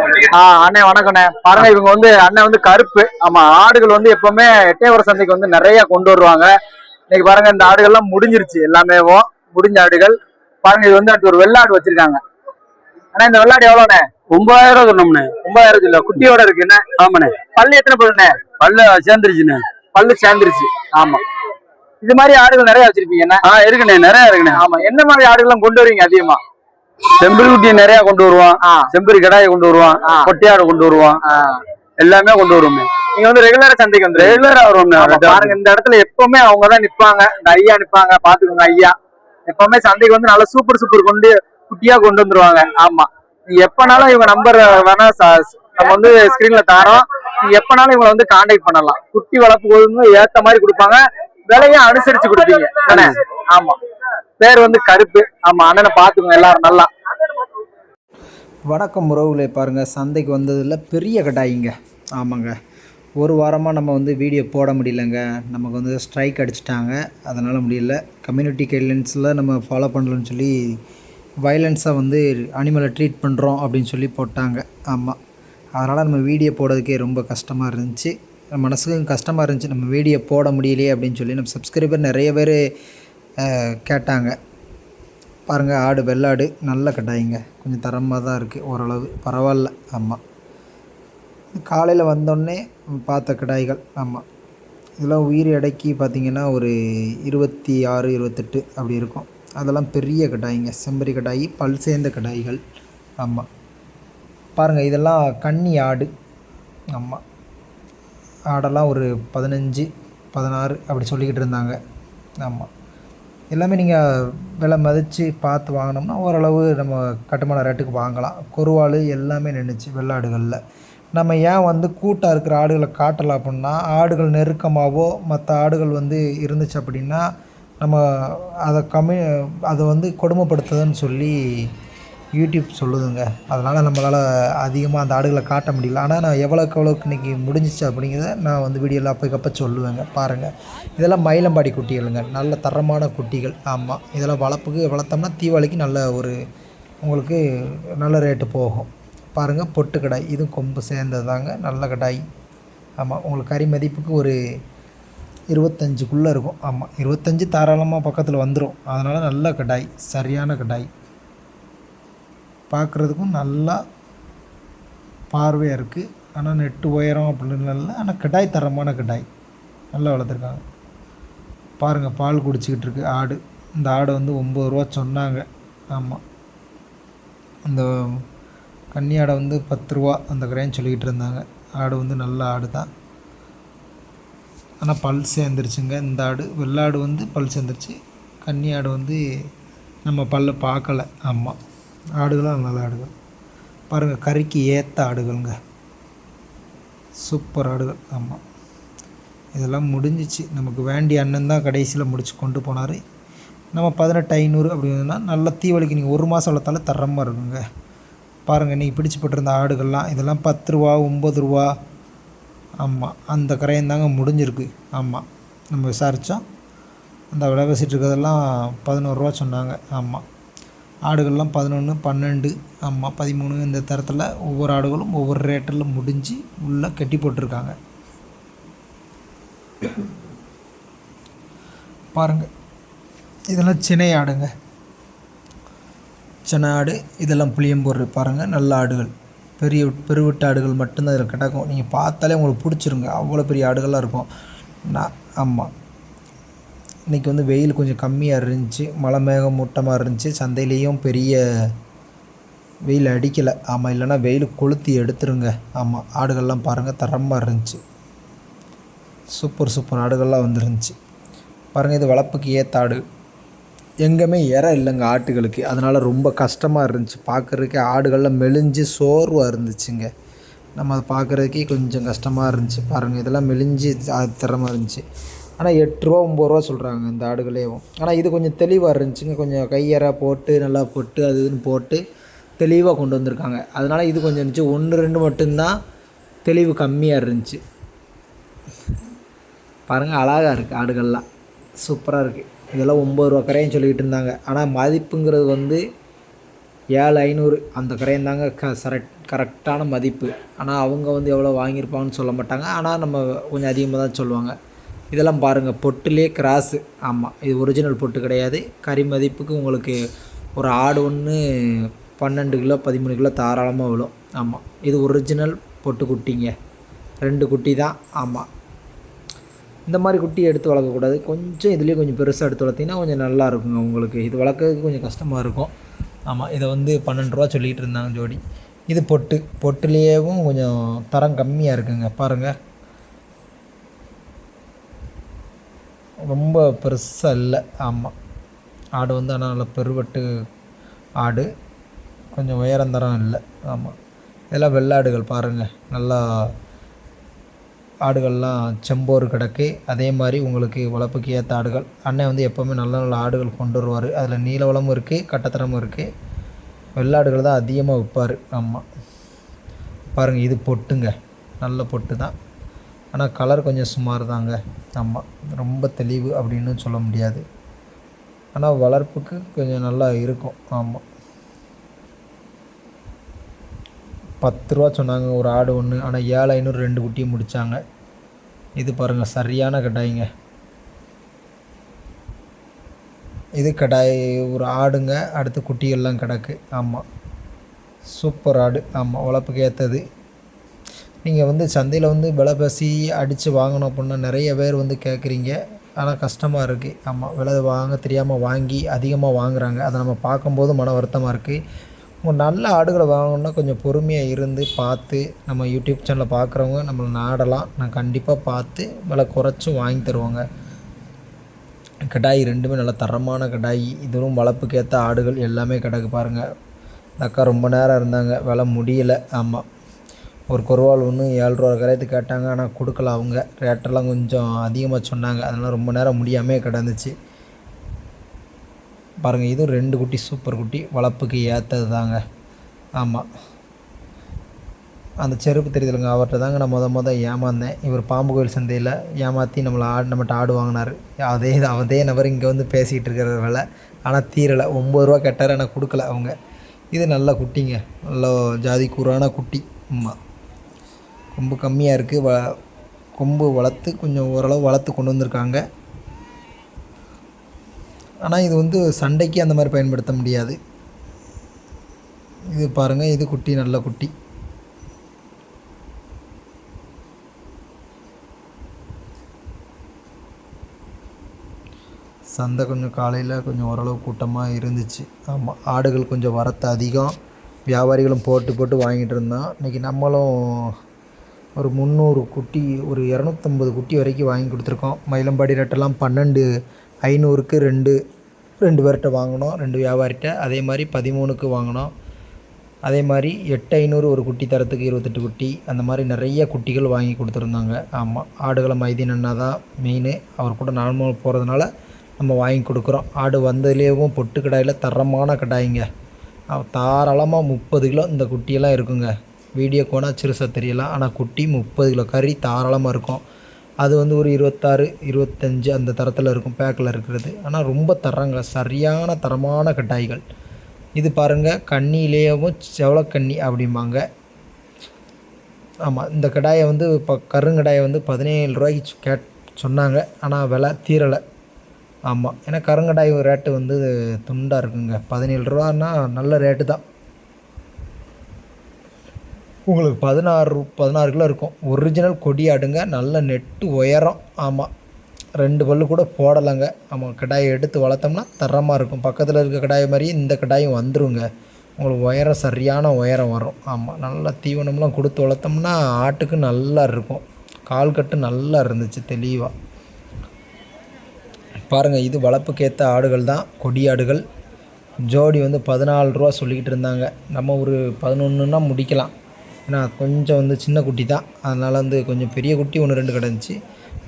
அண்ணே வணக்கண்ணே. பாருங்க, இவங்க வந்து அண்ணன் வந்து கருப்பு. ஆமா, ஆடுகள் வந்து எப்பவுமே எட்டயபுரம் சந்தைக்கு வந்து நிறைய கொண்டு வருவாங்க. இன்னைக்கு பாருங்க, இந்த ஆடுகள்லாம் முடிஞ்சிருச்சு, எல்லாமே முடிஞ்ச ஆடுகள். பாருங்க, இது வந்து அடுத்து ஒரு வெள்ளாடு வச்சிருக்காங்க. ஆனா இந்த வெள்ளாடு எவ்வளோண்ணே? 9,000 சொன்னோம்ண்ணே. 9,000 இல்ல, குட்டியோட இருக்குண்ணே. ஆமாண்ணே. பல்லு எத்தனை பல்லுண்ணே? பல்லு சேர்ந்துருச்சுண்ணே. பல்லு சேர்ந்துருச்சு. ஆமா, இது மாதிரி ஆடுகள் நிறைய வச்சிருப்பீங்கண்ணே. இருக்குண்ணே, நிறைய இருக்குண்ணே. ஆமா, என்ன மாதிரி ஆடுகள்லாம் கொண்டு வருவீங்க அதிகமா? செம்பரி குட்டி நிறைய கொண்டு வருவான், செம்பரி கடாயை கொண்டு வருவான், கொட்டையாடு கொண்டு வருவான், எல்லாமே கொண்டு வருவோம். நீங்க வந்து ரெகுலரா சந்தைக்கு வந்து ரெகுலரா வருவோம். பாருங்க, இந்த இடத்துல எப்பவுமே அவங்கதான் நிப்பாங்க. இந்த ஐயா நிப்பாங்க, பாத்துக்கோங்க. ஐயா எப்பவுமே சந்தைக்கு வந்து நல்லா சூப்பர் சூப்பர் குட்டியா கொண்டு வந்துருவாங்க. ஆமா, நீங்க எப்பனாலும் இவங்க நம்பர் வேணா நம்ம வந்து ஸ்கிரீன்ல தாரோம். நீங்க எப்பனாலும் இவங்களை வந்து கான்டாக்ட் பண்ணலாம். குட்டி வளர்ப்பு ஏத்த மாதிரி கொடுப்பாங்க, விலையும் அனுசரிச்சு கொடுப்பீங்க தானே? ஆமா, பேர் வந்து கருப்பு. ஆமா, அண்ணனை பாத்துக்கோங்க எல்லாரும் நல்லா. வணக்கம் உறவுகளே. பாருங்கள், சந்தைக்கு வந்ததில் பெரிய கடாயிங்க. ஆமாங்க, ஒரு வாரமாக நம்ம வந்து வீடியோ போட முடியலங்க. நமக்கு வந்து ஸ்ட்ரைக் அடிச்சிட்டாங்க, அதனால் முடியல. கம்யூனிட்டி கைட்லைன்ஸில் நம்ம ஃபாலோ பண்ணலன்னு சொல்லி வயலன்ஸாக வந்து அனிமலை ட்ரீட் பண்ணுறோம் அப்படின்னு சொல்லி போட்டாங்க. ஆமாம், அதனால் நம்ம வீடியோ போடுறதுக்கே ரொம்ப கஷ்டமாக இருந்துச்சு. மனசுக்கும் கஷ்டமாக இருந்துச்சு, நம்ம வீடியோ போட முடியலையே அப்படின்னு சொல்லி. நம்ம சப்ஸ்கிரைபர் நிறைய பேர் கேட்டாங்க. பாருங்கள், ஆடு வெள்ளாடு நல்ல கடாயிங்க, கொஞ்சம் தரமாக தான் இருக்குது, ஓரளவு பரவாயில்ல. ஆமாம், காலையில் வந்தோடனே பார்த்த கடாய்கள். ஆமாம், இதெல்லாம் உயிர் எடைக்கு பார்த்திங்கன்னா ஒரு 26, 28 அப்படி இருக்கும். அதெல்லாம் பெரிய கடாயிங்க, செம்பரி கடாயி, பல் சேர்ந்த கடாய்கள். ஆமாம், பாருங்கள், இதெல்லாம் கன்னி ஆடு. ஆமாம், ஆடெல்லாம் ஒரு 15, 16 அப்படி சொல்லிக்கிட்டு இருந்தாங்க. ஆமாம், எல்லாமே நீங்கள் விலை மதித்து பார்த்து வாங்கினோம்னா ஓரளவு நம்ம கட்டுமான ரேட்டுக்கு வாங்கலாம். கொருவாள் எல்லாமே நின்றுச்சு வெள்ளாடுகளில். நம்ம ஏன் வந்து கூட்டாக இருக்கிற ஆடுகளை காட்டலாம் அப்படின்னா, ஆடுகள் நெருக்கமாகவோ மற்ற ஆடுகள் வந்து இருந்துச்சு அப்படின்னா நம்ம அதை வந்து கொடுமைப்படுத்துதுன்னு சொல்லி யூடியூப் சொல்லுதுங்க. அதனால் நம்மளால் அதிகமாக அந்த ஆடுகளை காட்ட முடியல. ஆனால் நான் எவ்வளோக்கு இன்றைக்கி முடிஞ்சிச்சு அப்படிங்கிறத நான் வந்து வீடியோவில் அப்போக்கப்போ சொல்லுவேங்க. பாருங்கள், இதெல்லாம் மயிலம்பாடி குட்டிகளுங்க, நல்ல தரமான குட்டிகள். ஆமாம், இதெல்லாம் வளர்த்தோம்னா தீபாவளிக்கு நல்ல ஒரு உங்களுக்கு நல்ல ரேட்டு போகும். பாருங்கள், பொட்டு கடாய், இதுவும் கொம்பு சேர்ந்தது தாங்க, நல்ல கடாய். ஆமாம், உங்களுக்கு கறி மதிப்புக்கு ஒரு 25க்குள்ளே இருக்கும். ஆமாம், 25 தாராளமாக பக்கத்தில் வந்துடும். அதனால் நல்ல கடாய், சரியான கடாய், பார்க்குறதுக்கும் நல்லா பார்வையாக இருக்குது. ஆனால் நெட்டு உயரம் அப்படின்னு இல்லை, ஆனால் கடாய் தரமான கடாய், நல்லா வளர்த்துருக்காங்க. பாருங்கள், பால் குடிச்சிக்கிட்டு இருக்கு ஆடு. இந்த ஆடு வந்து 9 ரூபா சொன்னாங்க. ஆமாம், இந்த கன்னி ஆடை வந்து 10 ரூபா அந்த கரைன்னு சொல்லிக்கிட்டு இருந்தாங்க. ஆடு வந்து நல்ல ஆடு தான், ஆனால் பல் சேர்ந்துருச்சுங்க. இந்த ஆடு வெள்ளாடு வந்து பல் சேர்ந்துருச்சு, கன்னி ஆடு வந்து நம்ம பல்ல பார்க்கலை. ஆமாம், ஆடுகளாம் நல்ல ஆடுகள். பாருங்கள், கறிக்கு ஏற்ற ஆடுகள்ங்க, சூப்பர் ஆடுகள். ஆமாம், இதெல்லாம் முடிஞ்சிச்சு. நமக்கு வேண்டிய அண்ணன் தான் கடைசியில் முடிச்சு கொண்டு போனார். நம்ம 18,500 அப்படின்னா நல்ல தீபாவளிக்கு நீங்கள் ஒரு மாதம் வளர்த்தாலும் தரமாக இருக்குங்க. பாருங்கள், இன்றைக்கி பிடிச்சி போட்டிருந்த ஆடுகள்லாம் இதெல்லாம் 10 ரூபா, 9 ரூபா. ஆமாம், அந்த கரையும் தாங்க முடிஞ்சிருக்கு. ஆமாம், நம்ம விசாரித்தோம், அந்த விலை பேசிகிட்டு இருக்கிறதெல்லாம் 11 ரூபா சொன்னாங்க. ஆமாம், ஆடுகள்லாம் 11, 12, ஆமாம் 13 இந்த தரத்தில் ஒவ்வொரு ஆடுகளும் ஒவ்வொரு ரேட்டில் முடிஞ்சு உள்ளே கட்டி போட்டிருக்காங்க. பாருங்கள், இதெல்லாம் சினை ஆடுங்க, சினை ஆடு. இதெல்லாம் புளியம்பூர். பாருங்கள், நல்ல ஆடுகள், பெருவிட்ட ஆடுகள் மட்டும்தான் இதில் கிடக்கும். நீங்கள் பார்த்தாலே உங்களுக்கு பிடிச்சிருங்க, அவ்வளோ பெரிய ஆடுகளாக இருக்கும். ஆமாம், இன்றைக்கி வந்து வெயில் கொஞ்சம் கம்மியாக இருந்துச்சு, மழை மேகம் மூட்டமாக இருந்துச்சு. சந்தையிலையும் பெரிய வெயில் அடிக்கலை. ஆமாம், இல்லைன்னா வெயில் கொளுத்தி எடுத்துருங்க. ஆமாம், ஆடுகள்லாம் பாருங்கள் தரமாக இருந்துச்சு, சூப்பர் ஆடுகள்லாம் வந்துருந்துச்சு. பாருங்கள், இது வளர்ப்புக்கு ஏற்ற ஆடு. எங்கேயுமே இல்லைங்க ஆட்டுகளுக்கு, அதனால் ரொம்ப கஷ்டமாக இருந்துச்சு பார்க்குறதுக்கே. ஆடுகள்லாம் மெலிஞ்சு சோர்வாக இருந்துச்சுங்க, நம்ம அதை பார்க்குறதுக்கே கொஞ்சம் கஷ்டமாக இருந்துச்சு. பாருங்கள், இதெல்லாம் மெலிஞ்சு தரமாக இருந்துச்சு. ஆனால் 8 ரூபா, 9 ரூபா சொல்கிறாங்க இந்த ஆடுகளேவும். ஆனால் இது கொஞ்சம் தெளிவாக இருந்துச்சுங்க, கொஞ்சம் கையறை போட்டு நல்லா போட்டு அது இதுன்னு போட்டு தெளிவாக கொண்டு வந்திருக்காங்க. அதனால் இது கொஞ்சம் இருந்துச்சு. 1, 2 மட்டும்தான் தெளிவு கம்மியாக இருந்துச்சு. பாருங்கள், அழகாக இருக்குது ஆடுகள்லாம், சூப்பராக இருக்குது. இதெல்லாம் 9 ரூபா கரையும் சொல்லிக்கிட்டு இருந்தாங்க. ஆனால் மதிப்புங்கிறது வந்து 7,500 அந்த கரையம் தாங்க கரெக்டான மதிப்பு. ஆனால் அவங்க வந்து எவ்வளோ வாங்கியிருப்பாங்கன்னு சொல்ல மாட்டாங்க. ஆனால் நம்ம கொஞ்சம் அதிகமாக தான் சொல்லுவாங்க. இதெல்லாம் பாருங்கள், பொட்டுலேயே கிராஸு. ஆமாம், இது ஒரிஜினல் பொட்டு கிடையாது. கறி மதிப்புக்கு உங்களுக்கு ஒரு ஆடு ஒன்று 12 கிலோ 13 கிலோ தாராளமாக விழும். ஆமாம், இது ஒரிஜினல் பொட்டு குட்டிங்க. 2 குட்டி தான். ஆமாம், இந்த மாதிரி குட்டி எடுத்து வளர்க்கக்கூடாது. கொஞ்சம் இதுலேயே கொஞ்சம் பெருசாக எடுத்து வளர்த்திங்கன்னா கொஞ்சம் நல்லா இருக்குங்க உங்களுக்கு. இது வளர்க்கறதுக்கு கொஞ்சம் கஷ்டமாக இருக்கும். ஆமாம், இதை வந்து 12 ரூபா சொல்லிகிட்டு இருந்தாங்க ஜோடி. இது பொட்டுலேயும் கொஞ்சம் தரம் கம்மியாக இருக்குங்க. பாருங்கள், ரொம்ப பெருசாக இல்லை. ஆமாம், ஆடு வந்து ஆனால் நல்லா பெருவெட்டு ஆடு, கொஞ்சம் உயரந்தரம் இல்லை. ஆமாம், இதெல்லாம் வெள்ளாடுகள் பாருங்கள். நல்லா ஆடுகள்லாம் செம்போர் கிடக்கு. அதே மாதிரி உங்களுக்கு வளர்ப்புக்கு ஏற்ற ஆடுகள். அண்ணன் வந்து எப்போவுமே நல்ல நல்ல ஆடுகள் கொண்டு வருவார். அதில் நீலவளமும் இருக்குது, கட்டத்தரமும் இருக்குது. வெள்ளாடுகள் தான் அதிகமாக விற்பார். ஆமாம், பாருங்கள், இது பொட்டுங்க. நல்ல பொட்டு தான். ஆனால் கலர் கொஞ்சம் சுமார் தாங்க. ஆமாம், ரொம்ப தெளிவு அப்படின்னு சொல்ல முடியாது. ஆனால் வளர்ப்புக்கு கொஞ்சம் நல்லா இருக்கும். ஆமாம், 10 ரூபா சொன்னாங்க ஒரு ஆடு ஒன்று. ஆனால் 7,500 2 குட்டியும் முடித்தாங்க. இது பாருங்கள், சரியான கடாய்ங்க. இது கடாய் ஒரு ஆடுங்க. அடுத்து குட்டிகள்லாம் கிடக்கு. ஆமாம், சூப்பர் ஆடு. ஆமாம், வளர்ப்புக்கு ஏற்றது. நீங்கள் வந்து சந்தையில் வந்து விலை பேசி அடித்து வாங்கணும் அப்படின்னா நிறைய பேர் வந்து கேட்குறீங்க. ஆனால் கஷ்டமாக இருக்குது. ஆமாம், விலை வாங்க தெரியாமல் வாங்கி அதிகமாக வாங்குகிறாங்க. அதை நம்ம பார்க்கும்போது மன வருத்தமாக இருக்குது. உங்கள் நல்ல ஆடுகளை வாங்கணுன்னா கொஞ்சம் பொறுமையாக இருந்து பார்த்து, நம்ம யூடியூப் சேனலில் பார்க்குறவங்க நம்மளை நாடலாம். நான் கண்டிப்பாக பார்த்து விலை குறைச்சும் வாங்கி தருவாங்க. கடாய் 2மே நல்ல தரமான கடாய். இதுவும் வளர்ப்புக்கு ஏற்ற ஆடுகள் எல்லாமே கிடக்கு. பாருங்கள், இந்த அக்கா ரொம்ப நேரம் இருந்தாங்க, விலை முடியலை. ஆமாம், ஒரு குறவால் ஒன்று 7 ரூபா கரையத்து கேட்டாங்க. ஆனால் கொடுக்கல. அவங்க ரேட்டெல்லாம் கொஞ்சம் அதிகமாக சொன்னாங்க. அதனால் ரொம்ப நேரம் முடியாமே கிடந்துச்சு. பாருங்கள், இதுவும் 2 குட்டி சூப்பர் குட்டி, வளர்ப்புக்கு ஏற்றது தாங்க. ஆமாம், அந்த செருப்பு தெரியுதுங்க, அவர்கிட்ட தாங்க நான் மொதல் ஏமாந்தேன். இவர் பாம்பு கோயில் சந்தையில் ஏமாற்றி நம்மகிட்ட ஆடு வாங்கினார். அதே நபர் இங்கே வந்து பேசிகிட்டு இருக்கிற வேலை. ஆனால் தீரலை. 9 ரூபா கேட்டார், ஆனால் கொடுக்கல அவங்க. இது நல்ல குட்டிங்க, நல்ல ஜாதி கூறான குட்டி. ஆமாம், கொம்பு கம்மியாக இருக்குது. கொம்பு வளர்த்து கொஞ்சம் ஓரளவு வளர்த்து கொண்டு வந்திருக்காங்க. ஆனால் இது வந்து சண்டைக்கு அந்த மாதிரி பயன்படுத்த முடியாது. இது பாருங்கள், இது குட்டி நல்ல குட்டி. சந்தை கொஞ்சம் காலையில் கொஞ்சம் ஓரளவு கூட்டமாக இருந்துச்சு. ஆமாம், ஆடுகள் கொஞ்சம் வரத்து அதிகம். வியாபாரிகளும் போட்டு வாங்கிட்டு இருந்தோம். இன்றைக்கி நம்மளும் ஒரு 300 குட்டி, ஒரு 250 குட்டி வரைக்கும் வாங்கி கொடுத்துருக்கோம். மயிலம்பாடி ரேட்டெல்லாம் 12,500க்கு 2 பேர்கிட்ட வாங்கினோம், 2 வியாபாரிகிட்ட. அதே மாதிரி 13க்கு வாங்கினோம். அதே மாதிரி 8,500 ஒரு குட்டி தரத்துக்கு 28 குட்டி. அந்த மாதிரி நிறைய குட்டிகள் வாங்கி கொடுத்துருந்தாங்க. ஆமாம், ஆடுகளை மைதீன் அண்ணா தான் மெயின். அவர் கூட நார்மல் போகிறதுனால நம்ம வாங்கி கொடுக்குறோம். ஆடு வந்ததுலேயும் பொட்டு கடாயில் தரமான கடாய்ங்க. தாராளமாக 30 கிலோ இந்த குட்டியெல்லாம் இருக்குங்க. வீடியோ கோனா சிறுசாக தெரியலாம். ஆனால் குட்டி 30 கிலோ கறி தாராளமாக இருக்கும். அது வந்து ஒரு 26, 25 அந்த தரத்தில் இருக்கும் பேக்கில் இருக்கிறது. ஆனால் ரொம்ப தரங்க, சரியான தரமான கட்டாய்கள். இது பாருங்கள், கண்ணியிலேயும் செவலக்கண்ணி அப்படிம்பாங்க. ஆமாம், இந்த கடாயை வந்து இப்போ கருங்கடாயை வந்து 17 ரூபாய்க்கு சொன்னாங்க. ஆனால் விலை தீரலை. ஆமாம், ஏன்னா கருங்கடாய் ரேட்டு வந்து துண்டாக இருக்குங்க. 17 ரூபான்னா நல்ல ரேட்டு தான். உங்களுக்கு 16 கிலோ இருக்கும். ஒரிஜினல் கொடி ஆடுங்க, நல்ல நெட்டு உயரம். ஆமாம், 2 பல்லு கூட போடலைங்க. ஆமாம், கடாயை எடுத்து வளர்த்தோம்னா தரமாக இருக்கும். பக்கத்தில் இருக்க கடாய் மாதிரியே இந்த கடாயும் வந்துருங்க. உங்களுக்கு உயரம் சரியான உயரம் வரும். ஆமாம், நல்லா தீவனம்லாம் கொடுத்து வளர்த்தோம்னா ஆட்டுக்கு நல்லா இருக்கும். கால் கட்டு நல்லா இருந்துச்சு தெளிவாக. பாருங்கள், இது வளர்ப்புக்கேற்ற ஆடுகள் தான், கொடி ஆடுகள். ஜோடி வந்து 14 ரூபா சொல்லிக்கிட்டு இருந்தாங்க. நம்ம ஒரு 11ன்னா முடிக்கலாம். ஏன்னா கொஞ்சம் வந்து சின்ன குட்டி தான். அதனால் வந்து கொஞ்சம் பெரிய குட்டி 1 2 கிடந்துச்சு.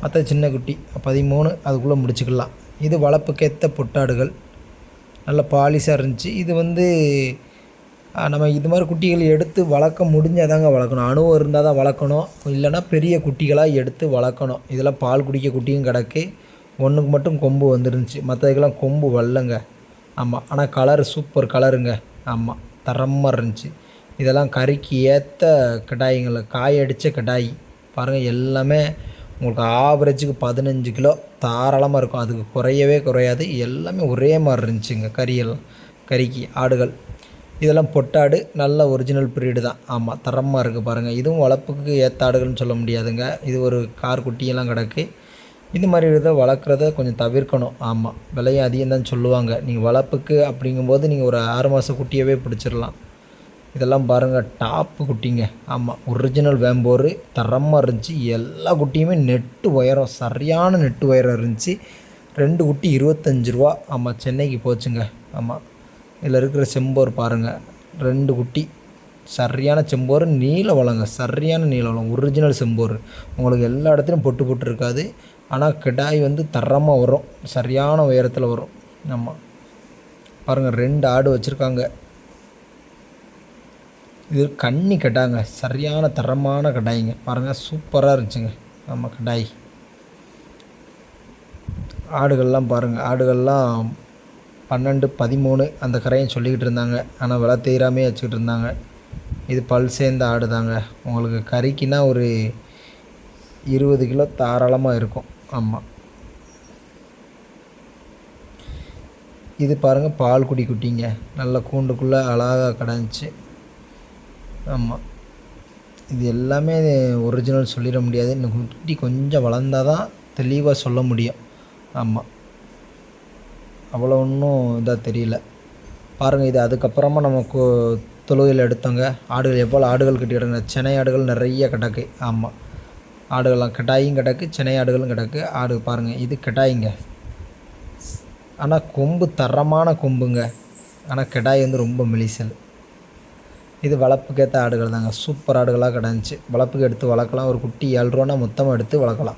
மற்ற சின்ன குட்டி 13, அதுக்குள்ளே முடிச்சுக்கலாம். இது வளர்ப்புக்கேற்ற பொட்டாடுகள், நல்ல பாலிஷாக இருந்துச்சு. இது வந்து நம்ம இது மாதிரி குட்டிகள் எடுத்து வளர்க்க முடிஞ்சால் தாங்க வளர்க்கணும். அனுபவம் இருந்தால் தான் வளர்க்கணும். இல்லைனா பெரிய குட்டிகளாக எடுத்து வளர்க்கணும். இதெல்லாம் பால் குடிக்க குட்டியும் கிடக்கு. ஒன்றுக்கு மட்டும் கொம்பு வந்துருந்துச்சு, மற்றதுக்கெல்லாம் கொம்பு வரலங்க. ஆமாம், ஆனால் கலர் சூப்பர் கலருங்க. ஆமாம், தரமாக இருந்துச்சு. இதெல்லாம் கறிக்கு ஏற்ற கிடாய்ங்கள, காய அடித்த கிடாய் பாருங்கள். எல்லாமே உங்களுக்கு ஆவரேஜுக்கு 15 கிலோ தாராளமாக இருக்கும். அதுக்கு குறையவே குறையாது. எல்லாமே ஒரே மாதிரி இருந்துச்சுங்க கறியெல்லாம். கறிக்கு ஆடுகள் இதெல்லாம் பொட்டாடு, நல்ல ஒரிஜினல் ப்ரீடு தான். ஆமாம், தரமாக இருக்குது பாருங்கள். இதுவும் வளர்ப்புக்கு ஏற்ற ஆடுகள்னு சொல்ல முடியாதுங்க. இது ஒரு கார் குட்டியெல்லாம் கிடக்கு. இது மாதிரி இதை வளர்க்குறத கொஞ்சம் தவிர்க்கணும். ஆமாம், விலையும் அதிகம் தான் சொல்லுவாங்க. நீங்கள் வளர்ப்புக்கு அப்படிங்கும்போது நீங்கள் ஒரு 6 மாத குட்டியவே பிடிச்சிடலாம். இதெல்லாம் பாருங்கள், டாப்பு குட்டிங்க. ஆமாம், ஒரிஜினல் வேம்போரு தரமாக இருந்துச்சு. எல்லா குட்டியுமே நெட்டு உயரம், சரியான நெட்டு உயரம் இருந்துச்சு. 2 குட்டி 25 ரூபா. ஆமாம், சென்னைக்கு போச்சுங்க. ஆமாம், இதில் இருக்கிற செம்போர் பாருங்கள், 2 குட்டி சரியான செம்போர், நீல வளங்க, சரியான நீல வளம், ஒரிஜினல் செம்போர். உங்களுக்கு எல்லா இடத்துலையும் பொட்டு பொட்டு இருக்காது. ஆனால் கிடாய் வந்து தரமாக வரும், சரியான உயரத்தில் வரும். ஆமாம், பாருங்கள் 2 ஆடு வச்சுருக்காங்க. இது கன்னி கடாங்க, சரியான தரமான கடாய்ங்க. பாருங்கள், சூப்பராக இருந்துச்சுங்க. ஆமாம், கடாய் ஆடுகள்லாம் பாருங்கள். ஆடுகள்லாம் 12, 13 அந்த கரையும் சொல்லிக்கிட்டு இருந்தாங்க. ஆனால் விலை தேராமே வச்சுக்கிட்டு இருந்தாங்க. இது பல் சேர்ந்த ஆடு தாங்க. உங்களுக்கு கறிக்குன்னா ஒரு 20 கிலோ தாராளமாக இருக்கும். ஆமாம், இது பாருங்கள் பால் குட்டிங்க, நல்ல கூண்டுக்குள்ளே அழகாக கிடந்துச்சு. ஆமாம், இது எல்லாமே ஒரிஜினல் சொல்லிட முடியாது. இன்னும் குட்டி கொஞ்சம் வளர்ந்தால் தான் தெளிவாக சொல்ல முடியும். ஆமாம், அவ்வளோ ஒன்றும் இதாக தெரியல பாருங்கள். இது அதுக்கப்புறமா நமக்கு தொழுகையில் எடுத்தோங்க. ஆடுகள் எவ்வளோ ஆடுகள் கட்டிடுங்க. சென்னை ஆடுகள் நிறைய கிடக்கு. ஆமாம், ஆடுகள்லாம் கிடாயும் கிடக்கு, சென்னை ஆடுகளும் கிடக்கு. ஆடு பாருங்கள், இது கிடாய்ங்க. ஆனால் கொம்பு தரமான கொம்புங்க. ஆனால் கிடாய் வந்து ரொம்ப மெலிசல். இது வளர்ப்புக்கேற்ற ஆடுகள் தாங்க. சூப்பர் ஆடுகளாக கிடந்துச்சு. வளர்ப்புக்கு எடுத்து வளர்க்கலாம். ஒரு குட்டி 7 ரூபானா மொத்தமாக எடுத்து வளர்க்கலாம்.